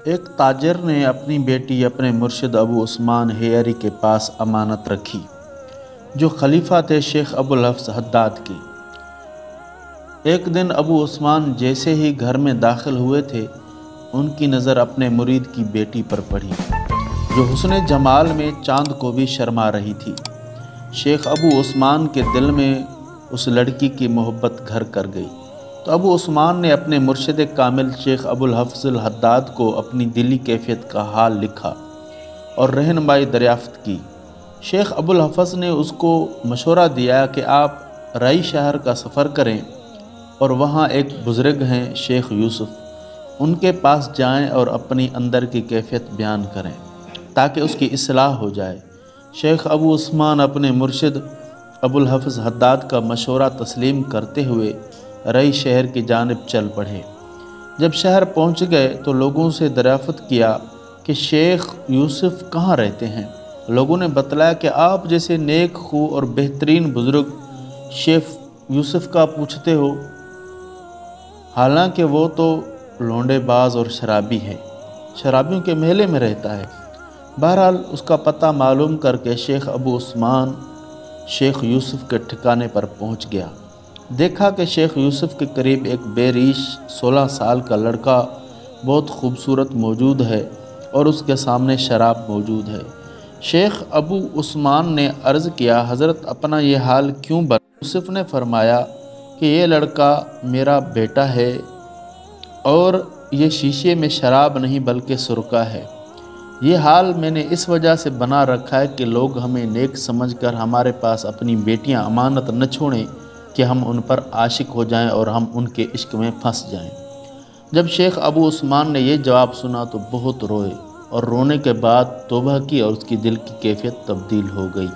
ایک تاجر نے اپنی بیٹی اپنے مرشد ابو عثمان حیری کے پاس امانت رکھی، جو خلیفہ تھے شیخ ابو الحفظ حداد کے۔ ایک دن ابو عثمان جیسے ہی گھر میں داخل ہوئے تھے، ان کی نظر اپنے مرید کی بیٹی پر پڑی، جو حسن جمال میں چاند کو بھی شرما رہی تھی۔ شیخ ابو عثمان کے دل میں اس لڑکی کی محبت گھر کر گئی، تو ابو عثمان نے اپنے مرشد کامل شیخ ابو الحفظ الحداد کو اپنی دلی کیفیت کا حال لکھا اور رہنمائی دریافت کی۔ شیخ ابو الحفظ نے اس کو مشورہ دیا کہ آپ رائی شہر کا سفر کریں اور وہاں ایک بزرگ ہیں شیخ یوسف، ان کے پاس جائیں اور اپنی اندر کی کیفیت بیان کریں تاکہ اس کی اصلاح ہو جائے۔ شیخ ابو عثمان اپنے مرشد ابو الحفظ حداد کا مشورہ تسلیم کرتے ہوئے رئی شہر کی جانب چل پڑے۔ جب شہر پہنچ گئے تو لوگوں سے دریافت کیا کہ شیخ یوسف کہاں رہتے ہیں۔ لوگوں نے بتلایا کہ آپ جیسے نیک خو اور بہترین بزرگ شیخ یوسف کا پوچھتے ہو، حالانکہ وہ تو لونڈے باز اور شرابی ہے، شرابیوں کے میلے میں رہتا ہے۔ بہرحال اس کا پتہ معلوم کر کے شیخ ابو عثمان شیخ یوسف کے ٹھکانے پر پہنچ گیا۔ دیکھا کہ شیخ یوسف کے قریب ایک بے ریش 16 سال کا لڑکا بہت خوبصورت موجود ہے اور اس کے سامنے شراب موجود ہے۔ شیخ ابو عثمان نے عرض کیا، حضرت اپنا یہ حال کیوں بتا؟ یوسف نے فرمایا کہ یہ لڑکا میرا بیٹا ہے اور یہ شیشے میں شراب نہیں بلکہ سرکہ ہے۔ یہ حال میں نے اس وجہ سے بنا رکھا ہے کہ لوگ ہمیں نیک سمجھ کر ہمارے پاس اپنی بیٹیاں امانت نہ چھوڑیں کہ ہم ان پر عاشق ہو جائیں اور ہم ان کے عشق میں پھنس جائیں۔ جب شیخ ابو عثمان نے یہ جواب سنا تو بہت روئے اور رونے کے بعد توبہ کی اور اس کی دل کی کیفیت تبدیل ہو گئی۔